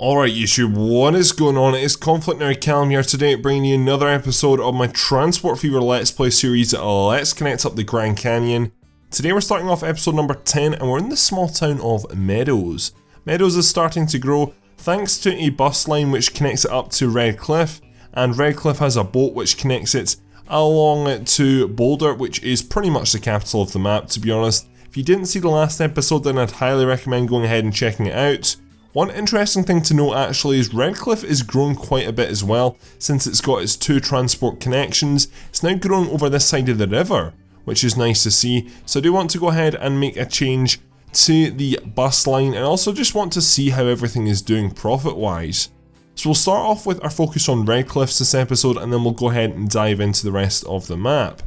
Alright YouTube, what is going on? It's ConflctNerd Callum here today, bringing you another episode of my Transport Fever Let's Play series, Let's Connect Up the Grand Canyon. Today we're starting off episode number 10 and we're in the small town of Meadows. Meadows is starting to grow thanks to a bus line which connects it up to Red Cliff, and Red Cliff has a boat which connects it along to Boulder, which is pretty much the capital of the map, to be honest. If you didn't see the last episode, then I'd highly recommend going ahead and checking it out. One interesting thing to note actually is Red Cliff is growing quite a bit as well, since it's got its two transport connections. It's now grown over this side of the river, which is nice to see. So I do want to go ahead and make a change to the bus line, and also just want to see how everything is doing profit wise. So we'll start off with our focus on Red Cliffs this episode, and then we'll go ahead and dive into the rest of the map.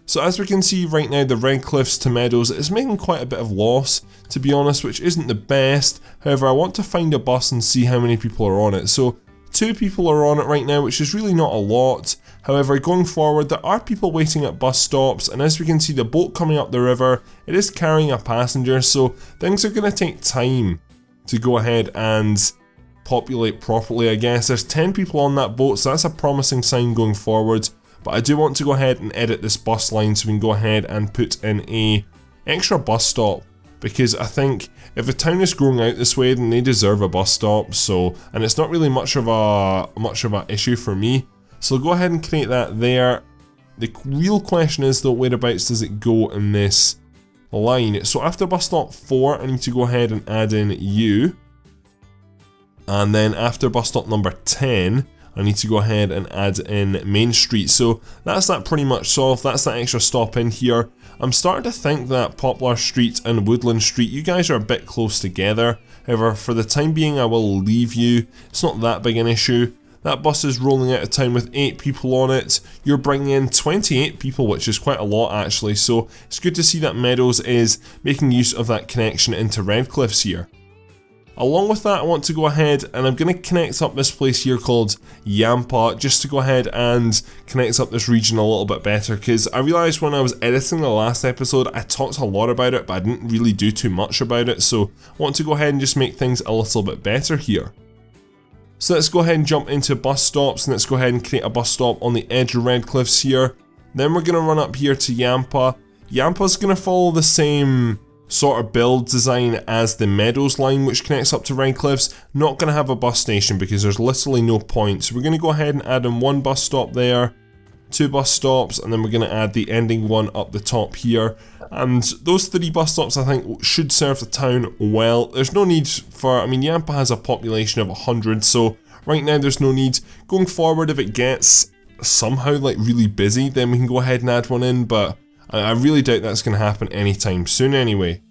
So as we can see right now, the Red Cliffs to Meadows is making quite a bit of loss, to be honest, which isn't the best. However, I want to find a bus and see how many people are on it. So 2 people are on it right now, which is really not a lot. However, going forward, there are people waiting at bus stops, and as we can see the boat coming up the river, it is carrying a passenger, so things are going to take time to go ahead and populate properly, I guess. There's 10 people on that boat, so that's a promising sign going forward. But I do want to go ahead and edit this bus line so we can go ahead and put in a extra bus stop, because I think if the town is growing out this way, then they deserve a bus stop. So, and it's not really much of a issue for me. So go ahead and create that there. The real question is though, whereabouts does it go in this line? So after bus stop 4, I need to go ahead and add in U, and then after bus stop number 10. I need to go ahead and add in Main Street. So that's that pretty much solved. That's that extra stop in here. I'm starting to think that Poplar Street and Woodland Street, you guys are a bit close together. However, for the time being, I will leave you. It's not that big an issue. That bus is rolling out of town with 8 people on it. You're bringing in 28 people, which is quite a lot actually. So it's good to see that Meadows is making use of that connection into Red Cliffs here. Along with that, I want to go ahead and I'm going to connect up this place here called Yampa, just to go ahead and connect up this region a little bit better, because I realised when I was editing the last episode, I talked a lot about it, but I didn't really do too much about it, so I want to go ahead and just make things a little bit better here. So let's go ahead and jump into bus stops, and let's go ahead and create a bus stop on the edge of Red Cliffs here. Then we're going to run up here to Yampa. Yampa's going to follow the same sort of build design as the Meadows line, which connects up to Red Cliffs. Not going to have a bus station because there's literally no point. So we're going to go ahead and add in 1 bus stop there, 2 bus stops, and then we're going to add the ending one up the top here. And those 3 bus stops I think should serve the town well. There's no need for, I mean, Yampa has a population of 100, so right now there's no need. Going forward, if it gets somehow like really busy, then we can go ahead and add one in, but I really doubt that's going to happen anytime soon anyway.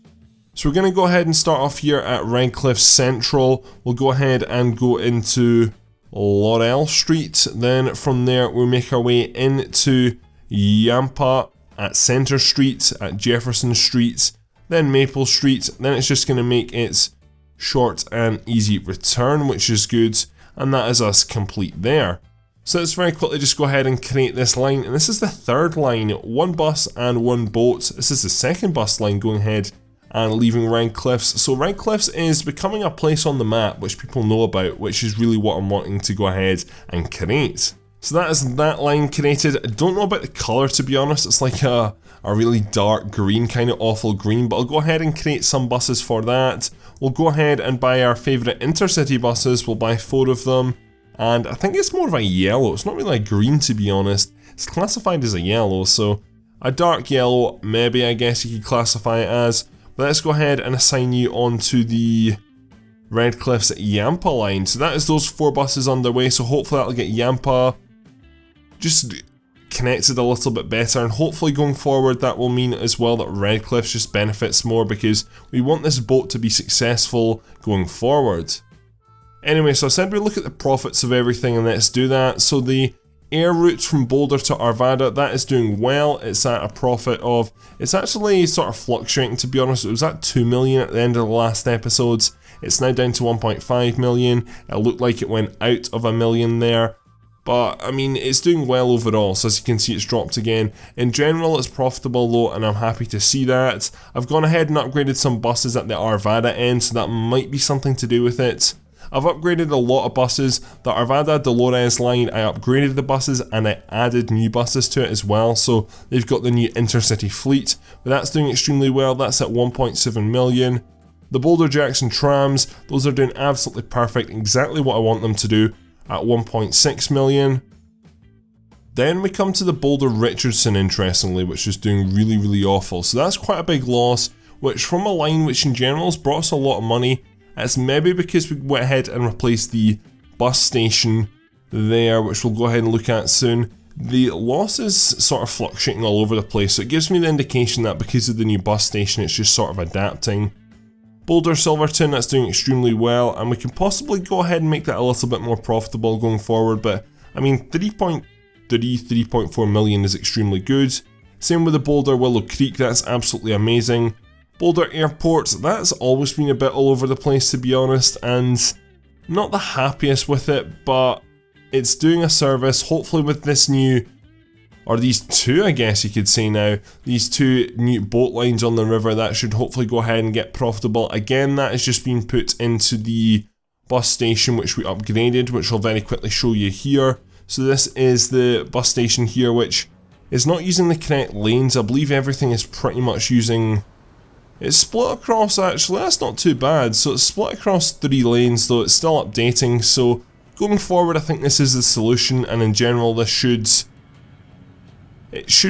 So we're going to go ahead and start off here at Red Cliff Central. We'll go ahead and go into Laurel Street. Then from there we'll make our way into Yampa at Center Street, at Jefferson Street, then Maple Street. Then it's just going to make its short and easy return, which is good. And that is us complete there. So let's very quickly just go ahead and create this line, and this is the 3rd line, 1 bus and 1 boat. This is the 2nd bus line going ahead and leaving Red Cliffs. So Red Cliffs is becoming a place on the map which people know about, which is really what I'm wanting to go ahead and create. So that is that line created. I don't know about the colour, to be honest. It's like a really dark green, kind of awful green, but I'll go ahead and create some buses for that. We'll go ahead and buy our favourite intercity buses. We'll buy 4 of them. And I think it's more of a yellow. It's not really a green, to be honest. It's classified as a yellow, so a dark yellow, maybe, I guess you could classify it as. But let's go ahead and assign you onto the Red Cliffs Yampa line. So that is those 4 buses underway, so hopefully that'll get Yampa just connected a little bit better, and hopefully going forward that will mean as well that Red Cliffs just benefits more, because we want this boat to be successful going forward. Anyway, so I said we look at the profits of everything, and let's do that. So the air route from Boulder to Arvada, that is doing well. It's at a profit of, it's actually sort of fluctuating, to be honest. It was at 2 million at the end of the last episodes. It's now down to 1.5 million. It looked like it went out of 1 million there. But, I mean, it's doing well overall, so as you can see it's dropped again. In general, it's profitable though, and I'm happy to see that. I've gone ahead and upgraded some buses at the Arvada end, so that might be something to do with it. I've upgraded a lot of buses. The Arvada Dolores line, I upgraded the buses and I added new buses to it as well. So they've got the new intercity fleet, but that's doing extremely well. That's at 1.7 million. The Boulder Jackson trams, those are doing absolutely perfect, exactly what I want them to do, at 1.6 million. Then we come to the Boulder Richardson, interestingly, which is doing really awful. So that's quite a big loss, which from a line which in general has brought us a lot of money, it's maybe because we went ahead and replaced the bus station there, which we'll go ahead and look at soon. The loss is sort of fluctuating all over the place, so it gives me the indication that because of the new bus station, it's just sort of adapting. Boulder Silverton, that's doing extremely well, and we can possibly go ahead and make that a little bit more profitable going forward, but I mean 3.4 million is extremely good. Same with the Boulder Willow Creek, that's absolutely amazing. Boulder Airport, that's always been a bit all over the place to be honest, and not the happiest with it, but it's doing a service. Hopefully with this new, or these two I guess you could say now, these two new boat lines on the river, that should hopefully go ahead and get profitable. Again, that has just been put into the bus station which we upgraded, which I'll very quickly show you here. So this is the bus station here, which is not using the correct lanes. I believe everything is pretty much using, it's split across actually, that's not too bad. So it's split across 3 lanes, though it's still updating. So going forward, I think this is the solution, and in general this should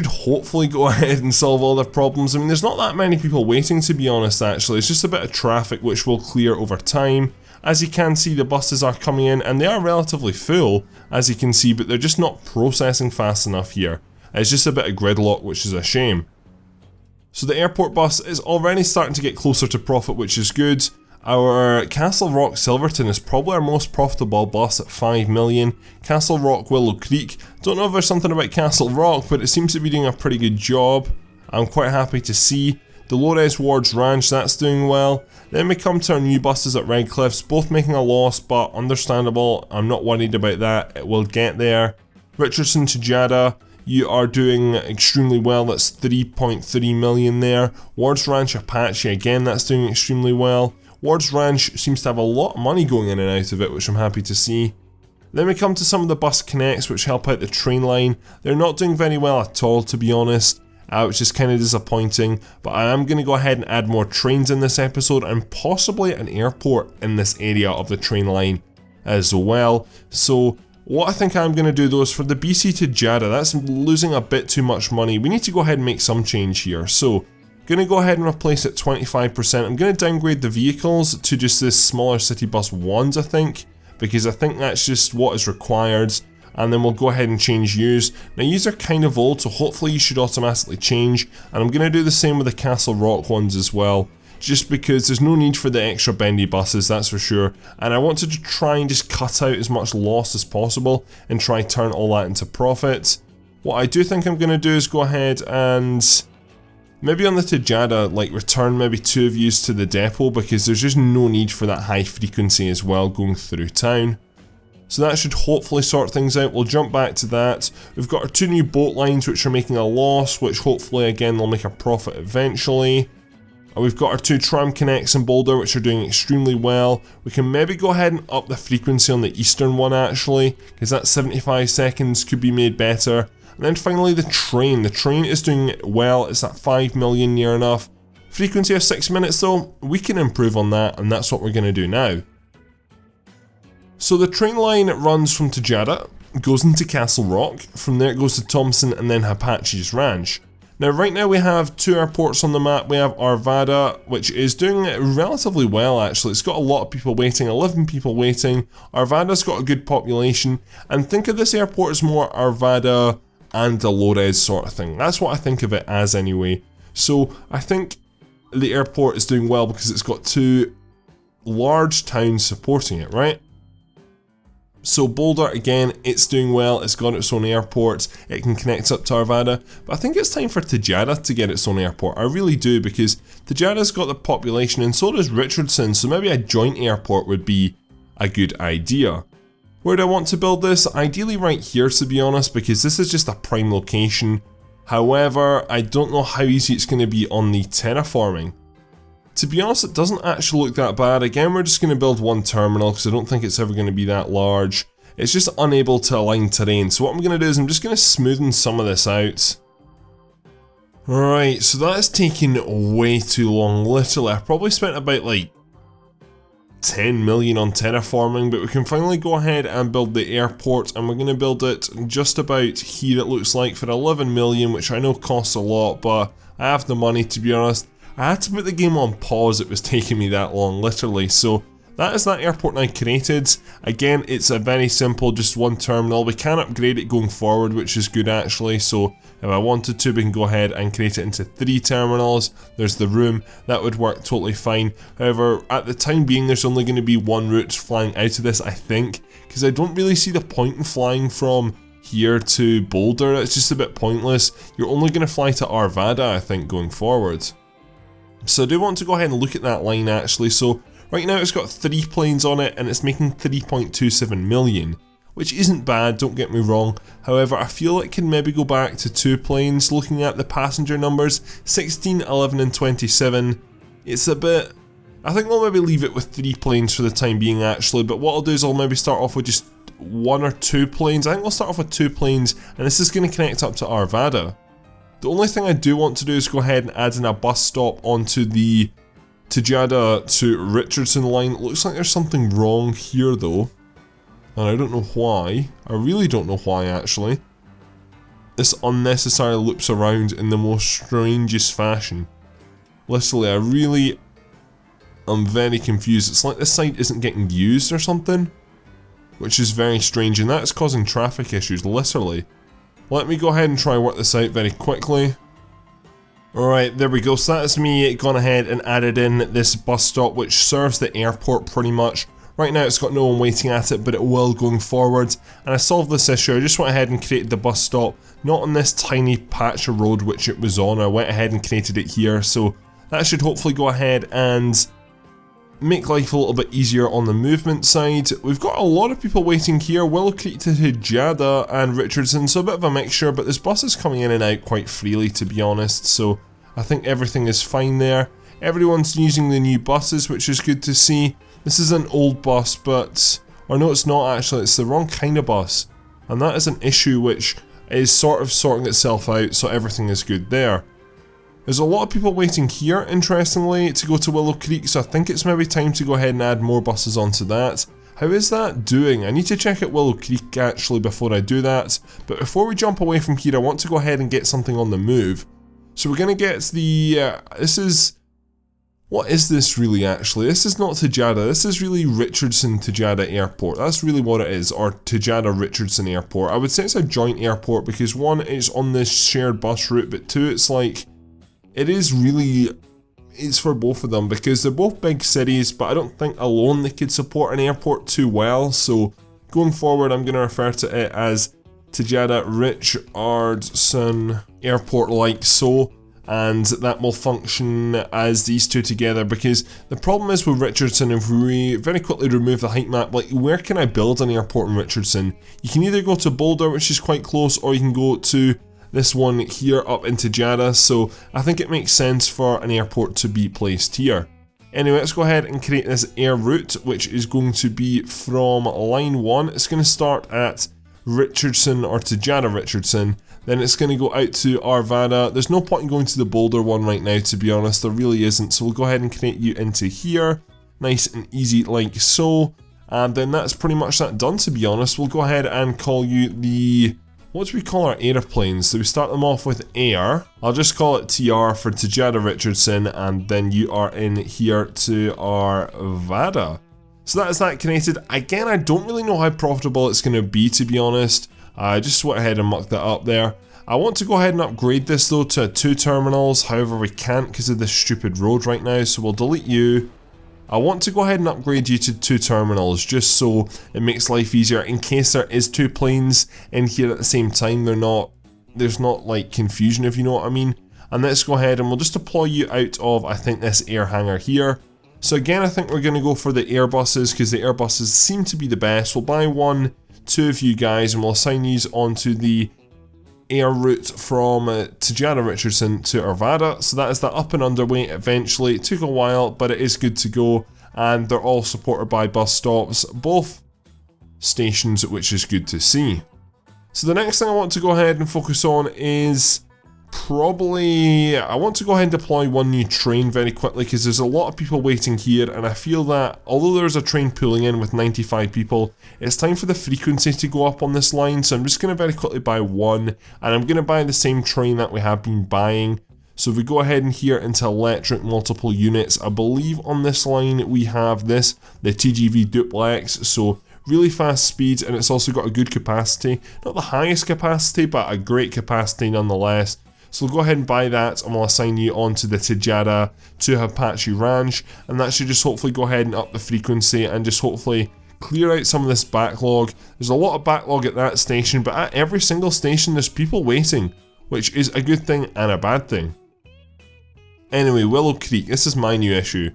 hopefully go ahead and solve all the problems. I mean, there's not that many people waiting to be honest actually, it's just a bit of traffic which will clear over time. As you can see, the buses are coming in and they are relatively full, as you can see, but they're just not processing fast enough here. It's just a bit of gridlock, which is a shame. So the airport bus is already starting to get closer to profit, which is good. Our Castle Rock Silverton is probably our most profitable bus at 5 million. Castle Rock Willow Creek, don't know if there's something about Castle Rock, but it seems to be doing a pretty good job. I'm quite happy to see. Dolores Ward's Ranch, that's doing well. Then we come to our new buses at Red Cliffs, both making a loss, but understandable. I'm not worried about that, it will get there. Richardson Tejada, you are doing extremely well, that's 3.3 million there. Ward's Ranch Apache, again that's doing extremely well. Ward's Ranch seems to have a lot of money going in and out of it, which I'm happy to see. Then we come to some of the bus connects which help out the train line. They're not doing very well at all, to be honest, which is kind of disappointing, but I am going to go ahead and add more trains in this episode and possibly an airport in this area of the train line as well. So what I think I'm going to do though is for the BC to Jada, that's losing a bit too much money. We need to go ahead and make some change here. So going to go ahead and replace it 25%. I'm going to downgrade the vehicles to just this smaller city bus ones, I think, because I think that's just what is required. And then we'll go ahead and change use. Now use are kind of old, so hopefully you should automatically change. And I'm going to do the same with the Castle Rock ones as well, just because there's no need for the extra bendy buses, that's for sure. And I wanted to try and just cut out as much loss as possible and try and turn all that into profit. What I do think I'm going to do is go ahead and maybe on the Tejada, like return maybe 2 of yous to the depot, because there's just no need for that high frequency as well going through town. So that should hopefully sort things out. We'll jump back to that. We've got our 2 new boat lines which are making a loss, which hopefully again will make a profit eventually. And we've got our 2 tram connects in Boulder which are doing extremely well. We can maybe go ahead and up the frequency on the eastern one actually, because that 75 seconds could be made better. And then finally the train. The train is doing well, it's at 5 million near enough. Frequency of 6 minutes though, we can improve on that, and that's what we're going to do now. So the train line runs from Tejada, goes into Castle Rock, from there it goes to Thompson and then Apache's Ranch. Now right now we have 2 airports on the map. We have Arvada, which is doing relatively well actually. It's got a lot of people waiting, 11 people waiting. Arvada's got a good population, and think of this airport as more Arvada and Dolores sort of thing. That's what I think of it as anyway. So I think the airport is doing well because it's got 2 large towns supporting it, right? So Boulder, again, it's doing well, it's got its own airport, it can connect up to Arvada, but I think it's time for Tejada to get its own airport. I really do, because Tejada's got the population and so does Richardson, so maybe a joint airport would be a good idea. Where do I want to build this? Ideally right here, to be honest, because this is just a prime location. However, I don't know how easy it's going to be on the terraforming. To be honest, it doesn't actually look that bad. Again, we're just going to build one terminal because I don't think it's ever going to be that large. It's just unable to align terrain. So what I'm going to do is I'm just going to smoothen some of this out. Right, so that is taking way too long. Literally, I probably spent about like 10 million on terraforming, but we can finally go ahead and build the airport, and we're going to build it just about here, it looks like, for 11 million, which I know costs a lot, but I have the money, to be honest. I had to put the game on pause, it was taking me that long, literally. So that is that airport now created. Again, it's a very simple, just one terminal. We can upgrade it going forward, which is good actually. So if I wanted to, we can go ahead and create it into 3 terminals. There's the room, that would work totally fine. However, at the time being, there's only going to be one route flying out of this, I think, because I don't really see the point in flying from here to Boulder. It's just a bit pointless. You're only going to fly to Arvada, I think, going forward. So I do want to go ahead and look at that line actually. So right now it's got 3 planes on it and it's making 3.27 million, which isn't bad, don't get me wrong. However, I feel it can maybe go back to 2 planes. Looking at the passenger numbers, 16, 11 and 27, it's a bit... I think we'll maybe leave it with 3 planes for the time being actually, but what I'll do is I'll maybe start off with just 1 or 2 planes. I think we'll start off with 2 planes, and this is going to connect up to Arvada. The only thing I do want to do is go ahead and add in a bus stop onto the Tejada to Richardson line. It looks like there's something wrong here though, and I don't know why. I really don't know why actually. This unnecessarily loops around in the most strangest fashion. Literally, I'm very confused. It's like this side isn't getting used or something, which is very strange, and that's causing traffic issues, literally. Let me go ahead and try work this out very quickly. Alright, there we go. So that's me gone ahead and added in this bus stop which serves the airport pretty much. Right now it's got no one waiting at it, but it will going forward. And I solved this issue. I just went ahead and created the bus stop, not on this tiny patch of road which it was on. I went ahead and created it here, so that should hopefully go ahead and make life a little bit easier on the movement side. We've got a lot of people waiting here. Willow Creek to Tejada and Richardson, so a bit of a mixture, but this bus is coming in and out quite freely, to be honest, so I think everything is fine there. Everyone's using the new buses, which is good to see. This is an old bus, but... or no, it's not actually, it's the wrong kind of bus, and that is an issue which is sort of sorting itself out, so everything is good there. There's a lot of people waiting here, interestingly, to go to Willow Creek, so I think it's maybe time to go ahead and add more buses onto that. How is that doing? I need to check out Willow Creek actually before I do that, but before we jump away from here, I want to go ahead and get something on the move. So we're going to get the, what is this really actually? This is not Tejada, this is really Richardson Tejada Airport. That's really what it is, or Tejada Richardson Airport. I would say it's a joint airport because 1, it's on this shared bus route, but 2, it's like... it is really, it's for both of them because they're both big cities, but I don't think alone they could support an airport too well. So going forward, I'm going to refer to it as Tejada Richardson Airport like so, and that will function as these two together, because the problem is with Richardson, if we very quickly remove the height map, like where can I build an airport in Richardson? You can either go to Boulder, which is quite close, or you can go to this one here up in Tejada, so I think it makes sense for an airport to be placed here. Anyway, let's go ahead and create this air route, which is going to be from line 1. It's going to start at Richardson or Tejada Richardson, then it's going to go out to Arvada. There's no point in going to the Boulder one right now, to be honest, there really isn't, so we'll go ahead and create you into here, nice and easy like so, and then that's pretty much that done, to be honest. We'll go ahead and call you the... what do we call our airplanes? So we start them off with air. I'll just call it TR for Tejada Richardson, and then you are in here to Arvada. So that is that connected. Again, I don't really know how profitable it's going to be, to be honest. I just went ahead and mucked that up there. I want to go ahead and upgrade this though to 2 terminals, however we can't because of this stupid road right now, so we'll delete you. I want to go ahead and upgrade you to 2 terminals just so it makes life easier in case there is 2 planes in here at the same time. There's not like confusion, if you know what I mean. And let's go ahead and we'll just deploy you out of, I think, this air hangar here. So again, I think we're going to go for the Airbuses because the Airbuses seem to be the best. We'll buy 1, 2 of you guys and we'll assign these onto the air route from Tejada and Richardson to Arvada, so that is that up and underway eventually. It took a while, but it is good to go, and they're all supported by bus stops, both stations, which is good to see. So the next thing I want to go ahead and focus on is I want to go ahead and deploy one new train very quickly, because there's a lot of people waiting here, and I feel that although there's a train pulling in with 95 people, it's time for the frequency to go up on this line. So I'm just going to very quickly buy one, and I'm going to buy the same train that we have been buying. So if we go ahead and here into electric multiple units, I believe on this line we have the TGV duplex, so really fast speed, and it's also got a good capacity. Not the highest capacity, but a great capacity nonetheless. So we'll go ahead and buy that, and we'll assign you onto the Tejada to Apache Ranch, and that should just hopefully go ahead and up the frequency and just hopefully clear out some of this backlog. There's a lot of backlog at that station, but at every single station there's people waiting, which is a good thing and a bad thing. Anyway, Willow Creek, this is my new issue.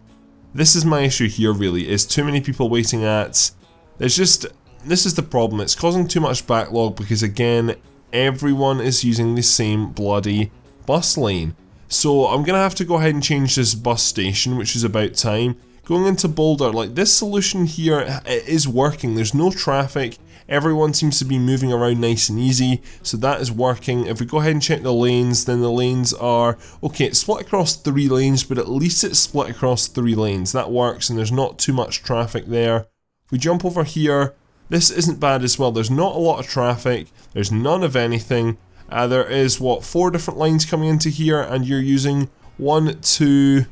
This is my issue here really, is too many people waiting at... this is the problem, it's causing too much backlog because again, everyone is using the same bloody bus lane. So I'm going to have to go ahead and change this bus station, which is about time. Going into Boulder, like this solution here, it is working. There's no traffic. Everyone seems to be moving around nice and easy, so that is working. If we go ahead and check the lanes, then the lanes are, okay, it's split across 3 lanes, but at least it's split across 3 lanes. That works, and there's not too much traffic there. If we jump over here, this isn't bad as well. There's not a lot of traffic. There's none of anything. There is, 4 different lines coming into here, and you're using 1, 2...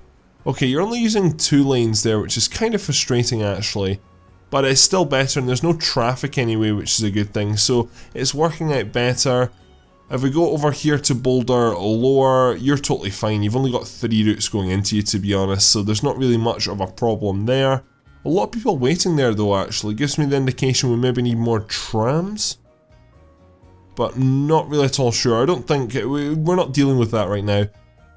okay, you're only using 2 lanes there, which is kind of frustrating actually. But it's still better, and there's no traffic anyway, which is a good thing. So it's working out better. If we go over here to Boulder Lower, you're totally fine. You've only got 3 routes going into you, to be honest, so there's not really much of a problem there. A lot of people waiting there though actually, gives me the indication we maybe need more trams. But not really at all sure. I don't think, we're not dealing with that right now.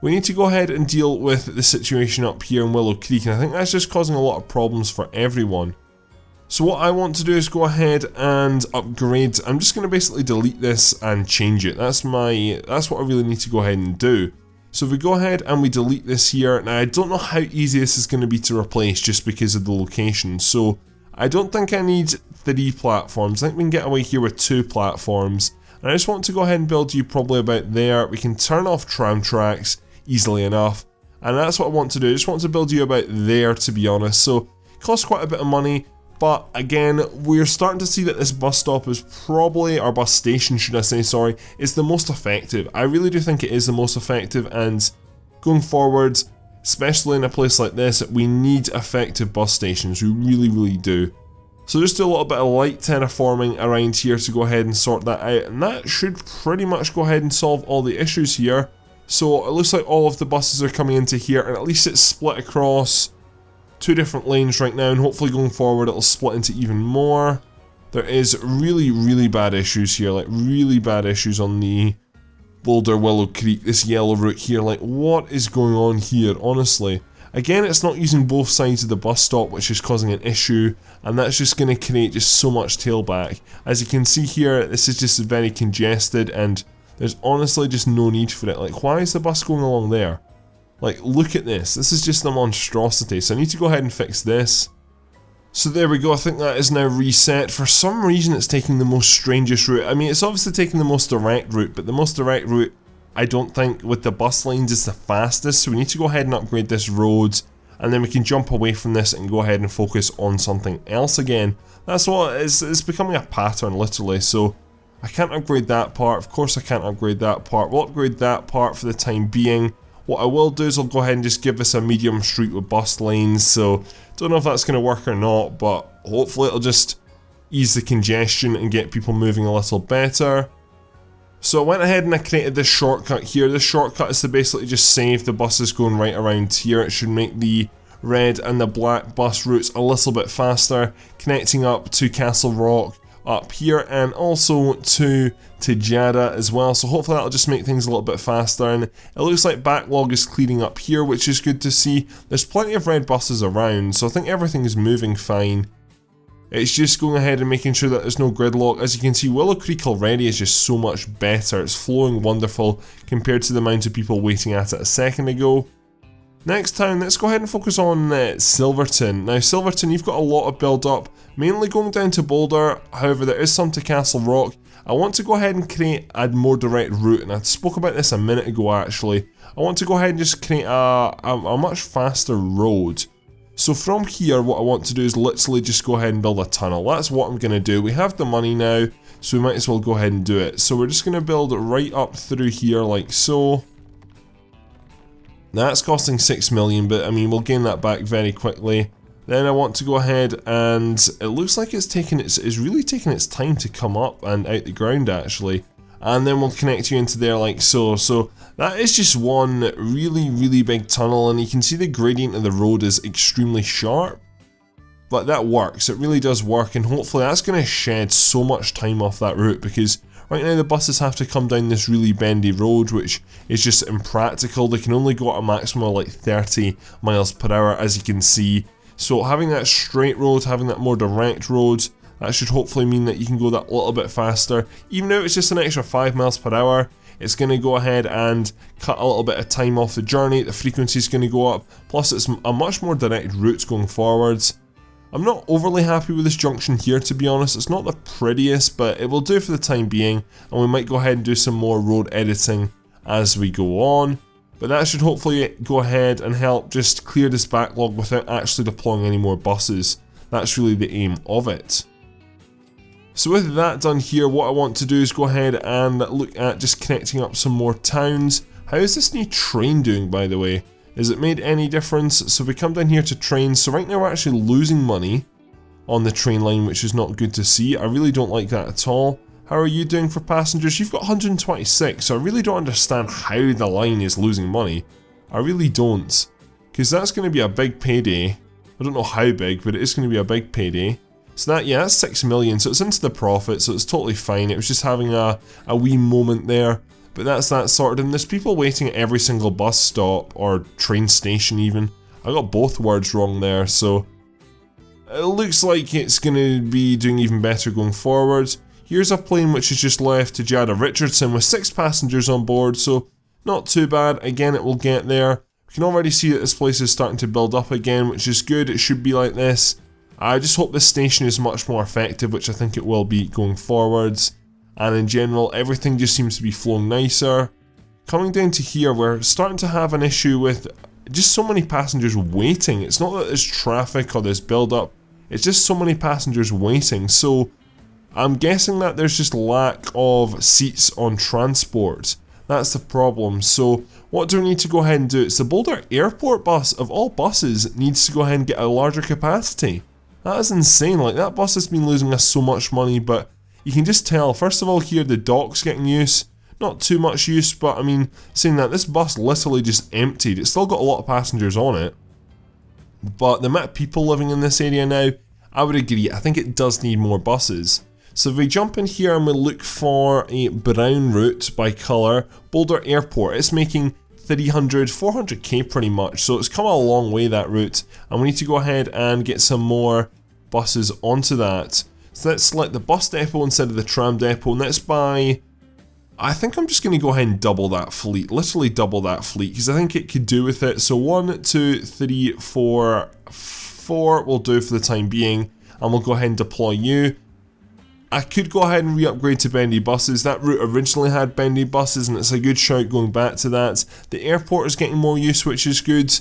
We need to go ahead and deal with the situation up here in Willow Creek, and I think that's just causing a lot of problems for everyone. So what I want to do is go ahead and upgrade. I'm just going to basically delete this and change it. That's what I really need to go ahead and do. So if we go ahead and we delete this here, now I don't know how easy this is going to be to replace just because of the location. So I don't think I need 3 platforms. I think we can get away here with 2 platforms. And I just want to go ahead and build you probably about there. We can turn off tram tracks easily enough. And that's what I want to do. I just want to build you about there, to be honest. So it costs quite a bit of money. But again, we're starting to see that this bus stop is probably, or bus station should I say, sorry, is the most effective. I really do think it is the most effective, and going forward, especially in a place like this, we need effective bus stations. We really, really do. So just do a little bit of light terraforming around here to go ahead and sort that out, and that should pretty much go ahead and solve all the issues here. So it looks like all of the buses are coming into here, and at least it's split across 2 different lanes right now, and hopefully going forward it'll split into even more. There is really, really bad issues here, like really bad issues on the Boulder Willow Creek, this yellow route here. Like, what is going on here, honestly? Again, it's not using both sides of the bus stop, which is causing an issue, and that's just going to create just so much tailback. As you can see here, this is just very congested, and there's honestly just no need for it. Like, why is the bus going along there? Like, look at this. This is just a monstrosity. So I need to go ahead and fix this. So there we go. I think that is now reset. For some reason, it's taking the most strangest route. I mean, it's obviously taking the most direct route, but the most direct route, I don't think, with the bus lanes is the fastest. So we need to go ahead and upgrade this road, and then we can jump away from this and go ahead and focus on something else again. That's what it's becoming a pattern, literally. So I can't upgrade that part. Of course I can't upgrade that part. We'll upgrade that part for the time being. What I will do is I'll go ahead and just give this a medium street with bus lanes, so don't know if that's going to work or not, but hopefully it'll just ease the congestion and get people moving a little better. So I went ahead and I created this shortcut here. This shortcut is to basically just save the buses going right around here. It should make the red and the black bus routes a little bit faster, connecting up to Castle Rock up here and also to Tejada as well, so hopefully that'll just make things a little bit faster. And it looks like backlog is clearing up here, which is good to see. There's plenty of red buses around, so I think everything is moving fine. It's just going ahead and making sure that there's no gridlock. As you can see, Willow Creek already is just so much better. It's flowing wonderful compared to the amount of people waiting at it a second ago. Next town, let's go ahead and focus on Silverton. Now Silverton, you've got a lot of build up, mainly going down to Boulder. However, there is some to Castle Rock. I want to go ahead and create a more direct route, and I spoke about this a minute ago actually. I want to go ahead and just create a much faster road. So from here, what I want to do is literally just go ahead and build a tunnel. That's what I'm going to do. We have the money now, so we might as well go ahead and do it. So we're just going to build it right up through here like so. That's costing 6 million, but I mean, we'll gain that back very quickly. Then I want to go ahead, and it looks like it's really taking its time to come up and out the ground actually. And then we'll connect you into there like so. So that is just one really big tunnel, and you can see the gradient of the road is extremely sharp. But that works, it really does work, and hopefully that's going to shed so much time off that route, because right now the buses have to come down this really bendy road, which is just impractical. They can only go at a maximum of like 30 miles per hour, as you can see. So having that straight road, having that more direct road, that should hopefully mean that you can go that little bit faster. Even though it's just an extra 5 miles per hour, it's going to go ahead and cut a little bit of time off the journey. The frequency is going to go up, plus it's a much more direct route going forwards. I'm not overly happy with this junction here, to be honest. It's not the prettiest, but it will do for the time being, and we might go ahead and do some more road editing as we go on. But that should hopefully go ahead and help just clear this backlog without actually deploying any more buses. That's really the aim of it. So with that done here, what I want to do is go ahead and look at just connecting up some more towns. How is this new train doing, by the way? Has it made any difference? So if we come down here to trains, so right now we're actually losing money on the train line, which is not good to see. I really don't like that at all. How are you doing for passengers? You've got 126, so I really don't understand how the line is losing money. I really don't. Because that's going to be a big payday. I don't know how big, but it is going to be a big payday. So that, yeah, that's 6 million, so it's into the profit, so it's totally fine. It was just having a wee moment there. But that's that sorted, and there's people waiting at every single bus stop, or train station even. I got both words wrong there, so it looks like it's going to be doing even better going forward. Here's a plane which has just left Tejada and Richardson with 6 passengers on board, so not too bad. Again, it will get there. We can already see that this place is starting to build up again, which is good. It should be like this. I just hope this station is much more effective, which I think it will be going forwards. And in general, everything just seems to be flowing nicer. Coming down to here, we're starting to have an issue with just so many passengers waiting. It's not that there's traffic or there's build up, it's just so many passengers waiting. So I'm guessing that there's just lack of seats on transport. That's the problem. So what do we need to go ahead and do? It's the Boulder Airport bus, of all buses, needs to go ahead and get a larger capacity. That is insane. Like, that bus has been losing us so much money, but you can just tell. First of all, here the dock's getting use. Not too much use, but I mean, saying that, this bus literally just emptied. It's still got a lot of passengers on it, but the amount of people living in this area now, I would agree, I think it does need more buses. So if we jump in here and we look for a brown route by colour, Boulder Airport, it's making 400k pretty much, so it's come a long way, that route, and we need to go ahead and get some more buses onto that. So let's select the bus depot instead of the tram depot, and let's buy, I think I'm just going to go ahead and double that fleet, literally double that fleet, because I think it could do with it. So 1, 2, 3, 4, 4 will do for the time being, and we'll go ahead and deploy you. I could go ahead and re-upgrade to bendy buses. That route originally had bendy buses, and it's a good shout going back to that. The airport is getting more use, which is good.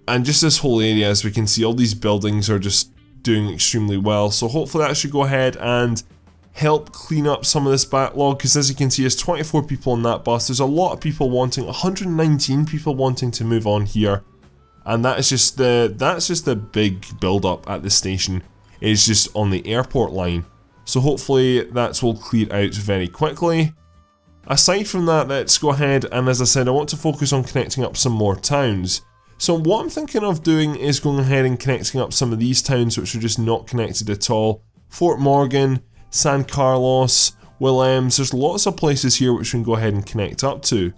And just this whole area, as we can see, all these buildings are just doing extremely well. So hopefully that should go ahead and help clean up some of this backlog, because as you can see, there's 24 people on that bus. There's a lot of people wanting, 119 people wanting to move on here. And that's just the big build up at the station. It's just on the airport line. So hopefully that will clear out very quickly. Aside from that, let's go ahead and, as I said, I want to focus on connecting up some more towns. So what I'm thinking of doing is going ahead and connecting up some of these towns which are just not connected at all. Fort Morgan, San Carlos, Williams, there's lots of places here which we can go ahead and connect up to.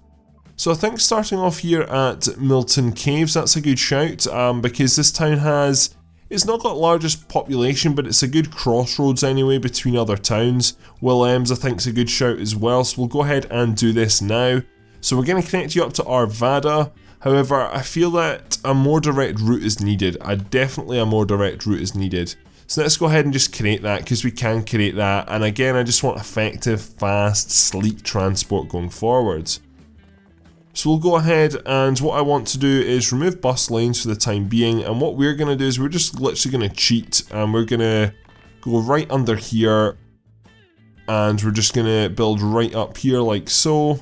So I think starting off here at Milton Caves, that's a good shout, because this town has It's not got largest population, but it's a good crossroads anyway between other towns. Williams I think is a good shout as well, so we'll go ahead and do this now. So we're going to connect you up to Arvada. However, I feel that a more direct route is needed. Definitely a more direct route is needed. So let's go ahead and just create that, because we can create that. And again, I just want effective, fast, sleek transport going forwards. So we'll go ahead, and what I want to do is remove bus lanes for the time being, and what we're going to do is we're just literally going to cheat, and we're going to go right under here, and we're just going to build right up here like so.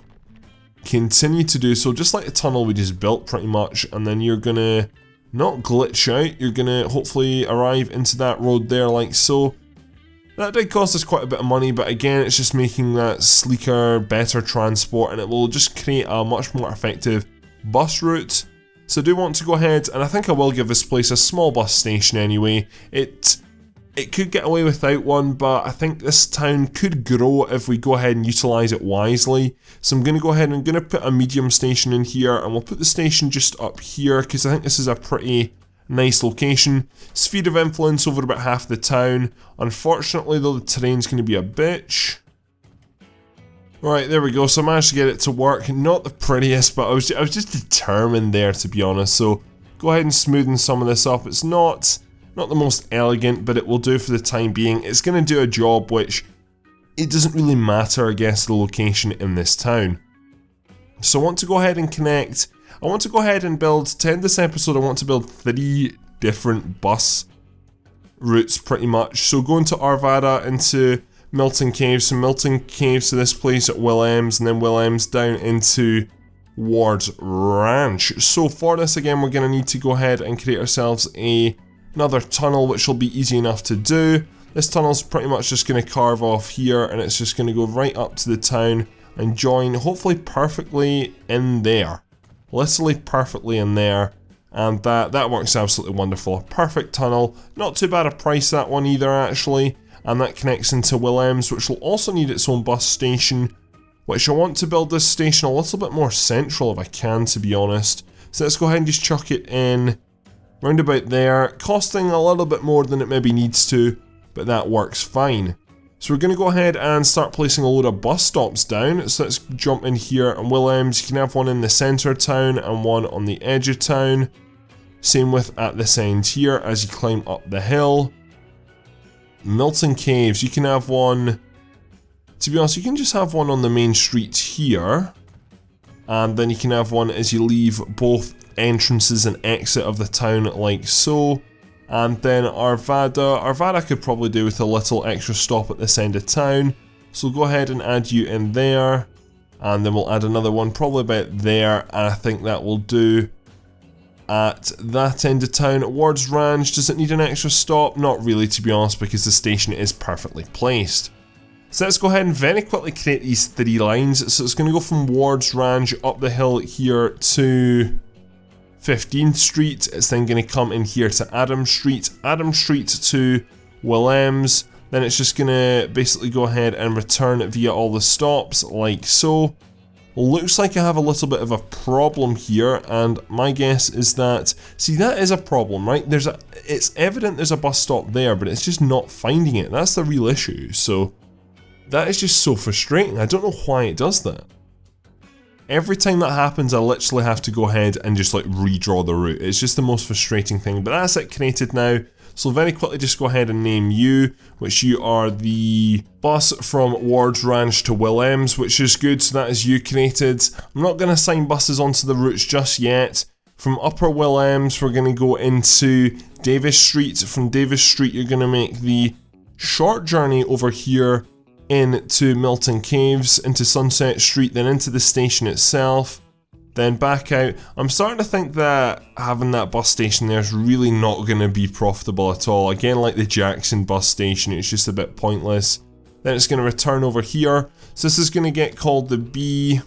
Continue to do so, just like the tunnel we just built pretty much, and then you're going to not glitch out, you're going to hopefully arrive into that road there like so. That did cost us quite a bit of money, but again, it's just making that sleeker, better transport, and it will just create a much more effective bus route. So I do want to go ahead, and I think I will give this place a small bus station anyway. It could get away without one, but I think this town could grow if we go ahead and utilise it wisely. So I'm going to go ahead and I'm going to put a medium station in here, and we'll put the station just up here, because I think this is a pretty nice location. Sphere of influence over about half the town. Unfortunately though, the terrain's going to be a bitch. Right, there we go. So I managed to get it to work. Not the prettiest, but I was just determined there, to be honest. So go ahead and smoothen some of this up. It's not the most elegant, but it will do for the time being. It's going to do a job which it doesn't really matter, I guess, the location in this town. So I want to go ahead and connect. I want to go ahead and build, to end this episode, I want to build 3 different bus routes pretty much. So going to Arvada into Milton Caves, so Milton Caves to this place at Williams, and then Williams down into Ward's Ranch. So for this again, we're going to need to go ahead and create ourselves another tunnel, which will be easy enough to do. This tunnel's pretty much just going to carve off here, and it's just going to go right up to the town and join hopefully perfectly in there. Literally perfectly in there, and that works absolutely wonderful. Perfect tunnel, not too bad a price that one either actually, and that connects into Williams, which will also need its own bus station, which I want to build this station a little bit more central if I can, to be honest. So let's go ahead and just chuck it in round about there, costing a little bit more than it maybe needs to, but that works fine. So we're going to go ahead and start placing a load of bus stops down. So let's jump in here, and Williams, you can have one in the centre of town and one on the edge of town. Same with at this end here as you climb up the hill. Milton Caves, you can have one, to be honest, you can just have one on the main street here. And then you can have one as you leave both entrances and exit of the town like so. And then Arvada could probably do with a little extra stop at this end of town. So we'll go ahead and add you in there. And then we'll add another one probably about there. And I think that will do at that end of town. Ward's Ranch, does it need an extra stop? Not really, to be honest, because the station is perfectly placed. So let's go ahead and very quickly create these 3 lines. So it's going to go from Ward's Ranch up the hill here to 15th Street, it's then going to come in here to Adam Street to Williams, then it's just going to basically go ahead and return via all the stops like so. Looks like I have a little bit of a problem here, and my guess is that, see, that is a problem, right? It's evident there's a bus stop there, but it's just not finding it. That's the real issue. So that is just so frustrating. I don't know why it does that. Every time that happens, I literally have to go ahead and just like redraw the route. It's just the most frustrating thing, but that's it created now. So very quickly just go ahead and name you, which you are the bus from Ward's Ranch to Williams, which is good, so that is you created. I'm not going to assign buses onto the routes just yet. From Upper Williams, we're going to go into Davis Street. From Davis Street, you're going to make the short journey over here into Milton Caves, into Sunset Street, then into the station itself, then back out. I'm starting to think that having that bus station there is really not going to be profitable at all. Again, like the Jackson bus station, it's just a bit pointless. Then it's going to return over here. So this is going to get called the B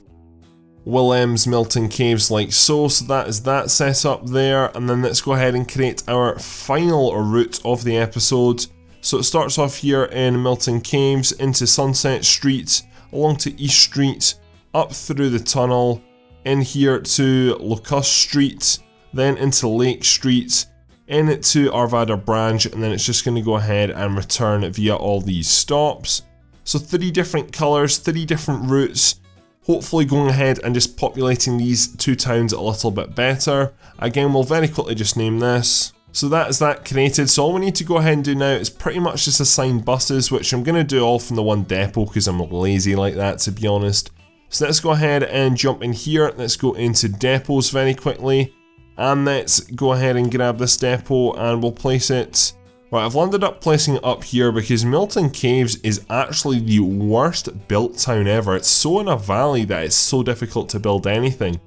Williams Milton Caves like so. So that is that set up there. And then let's go ahead and create our final route of the episode. So it starts off here in Milton Caves, into Sunset Street, along to East Street, up through the tunnel, in here to Locust Street, then into Lake Street, into Arvada branch, and then it's just going to go ahead and return via all these stops. So 3 different colours, 3 different routes, hopefully going ahead and just populating these 2 towns a little bit better. Again, we'll very quickly just name this. So that is that created. So all we need to go ahead and do now is pretty much just assign buses, which I'm going to do all from the one depot because I'm lazy like that, to be honest. So let's go ahead and jump in here. Let's go into depots very quickly. And let's go ahead and grab this depot and we'll place it. Right, I've landed up placing it up here because Milton Caves is actually the worst built town ever. It's so in a valley that it's so difficult to build anything.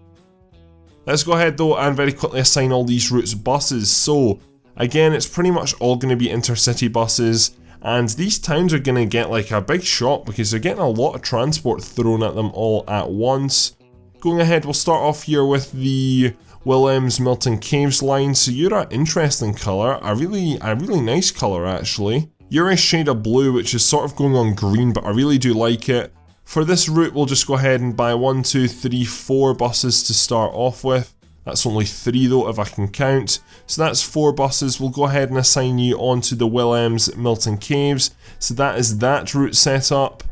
Let's go ahead though and very quickly assign all these routes buses. So again, it's pretty much all going to be intercity buses, and these towns are going to get like a big shock because they're getting a lot of transport thrown at them all at once. Going ahead, we'll start off here with the Williams Milton Caves line. So you're an interesting colour, a really nice colour actually. You're a shade of blue, which is sort of going on green, but I really do like it. For this route, we'll just go ahead and buy 1, 2, 3, 4 buses to start off with. That's only 3 though, if I can count. So that's 4 buses. We'll go ahead and assign you onto the Williams Milton Caves. So that is that route set up.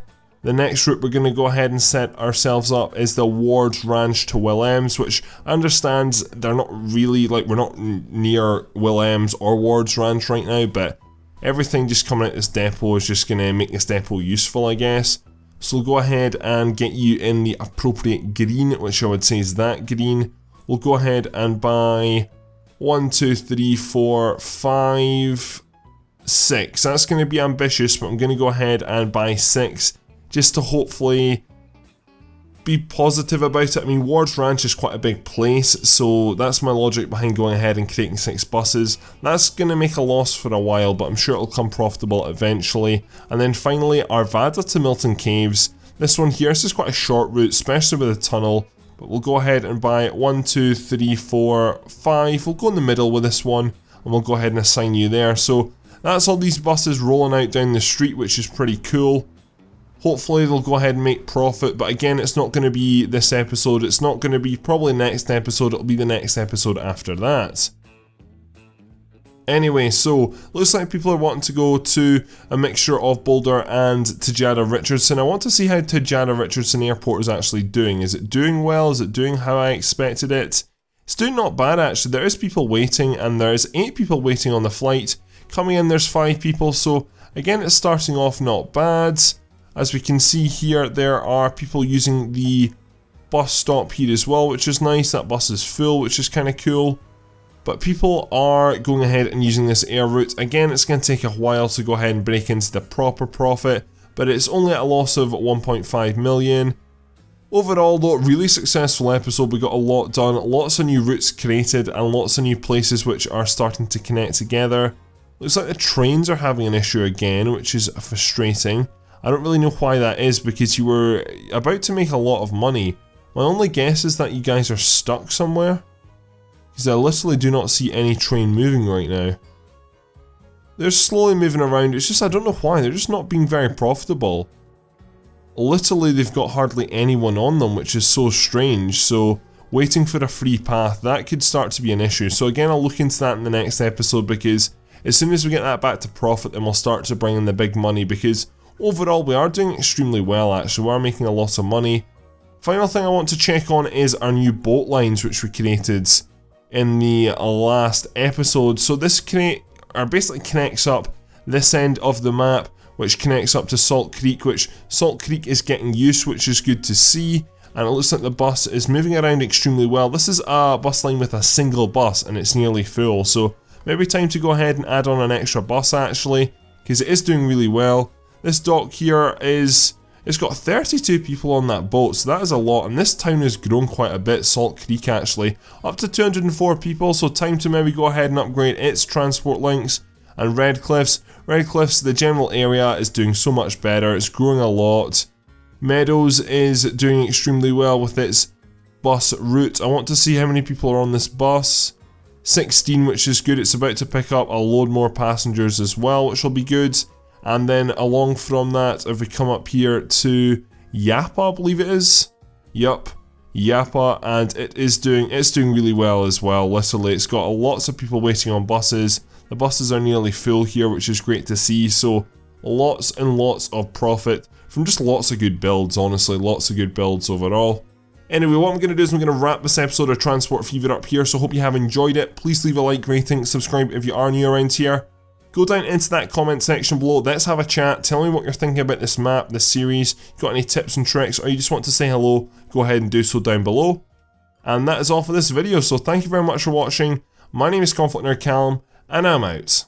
The next route we're going to go ahead and set ourselves up is the Ward's Ranch to Williams, which I understand they're not really, like, we're not near Williams or Ward's Ranch right now, but everything just coming out this depot is just going to make this depot useful, I guess. So we'll go ahead and get you in the appropriate green, which I would say is that green. We'll go ahead and buy 1, 2, 3, 4, 5, 6. That's going to be ambitious, but I'm going to go ahead and buy 6 just to hopefully be positive about it. I mean, Ward's Ranch is quite a big place, so that's my logic behind going ahead and creating 6 buses. That's going to make a loss for a while, but I'm sure it'll come profitable eventually. And then finally, Arvada to Milton Caves. This one here, this is quite a short route, especially with a tunnel, but we'll go ahead and buy 1, 2, 3, 4, 5. We'll go in the middle with this one, and we'll go ahead and assign you there. So that's all these buses rolling out down the street, which is pretty cool. Hopefully they'll go ahead and make profit, but again, it's not going to be this episode, it's not going to be probably next episode, it'll be the next episode after that. Anyway, so looks like people are wanting to go to a mixture of Boulder and Tejada Richardson. I want to see how Tejada Richardson Airport is actually doing. Is it doing well? Is it doing how I expected it? It's doing not bad actually. There is people waiting, and there's 8 people waiting on the flight. Coming in there's 5 people, so again it's starting off not bad. As we can see here, there are people using the bus stop here as well, which is nice. That bus is full, which is kind of cool. But people are going ahead and using this air route. Again, it's going to take a while to go ahead and break into the proper profit, but it's only at a loss of 1.5 million. Overall though, really successful episode. We got a lot done, lots of new routes created, and lots of new places which are starting to connect together. Looks like the trains are having an issue again, which is frustrating. I don't really know why that is, because you were about to make a lot of money. My only guess is that you guys are stuck somewhere, because I literally do not see any train moving right now. They're slowly moving around, it's just I don't know why, they're just not being very profitable. Literally they've got hardly anyone on them, which is so strange, so waiting for a free path, that could start to be an issue. So again, I'll look into that in the next episode, because as soon as we get that back to profit, then we'll start to bring in the big money, because overall we are doing extremely well actually, we are making a lot of money. Final thing I want to check on is our new boat lines which we created in the last episode. So this basically connects up this end of the map, which connects up to Salt Creek, which Salt Creek is getting use, which is good to see. And it looks like the bus is moving around extremely well. This is a bus line with a single bus and it's nearly full, so maybe time to go ahead and add on an extra bus actually, because it is doing really well. This dock here it's got 32 people on that boat, so that is a lot, and this town has grown quite a bit, Salt Creek actually, up to 204 people, so time to maybe go ahead and upgrade its transport links. And Red Cliffs, the general area is doing so much better, it's growing a lot. Meadows is doing extremely well with its bus route. I want to see how many people are on this bus. 16, which is good, it's about to pick up a load more passengers as well, which will be good. And then along from that, if we come up here to Yampa, I believe it is. Yup. Yampa, and it's doing really well as well. Literally, it's got lots of people waiting on buses. The buses are nearly full here, which is great to see. So lots and lots of profit from just lots of good builds, honestly, lots of good builds overall. Anyway, what I'm going to do is I'm going to wrap this episode of Transport Fever up here, so hope you have enjoyed it. Please leave a like, rating, subscribe if you are new around here. Go down into that comment section below, let's have a chat, tell me what you're thinking about this map, this series, got any tips and tricks, or you just want to say hello, go ahead and do so down below. And that is all for this video, so thank you very much for watching. My name is ConflctNerd Callum, and I'm out.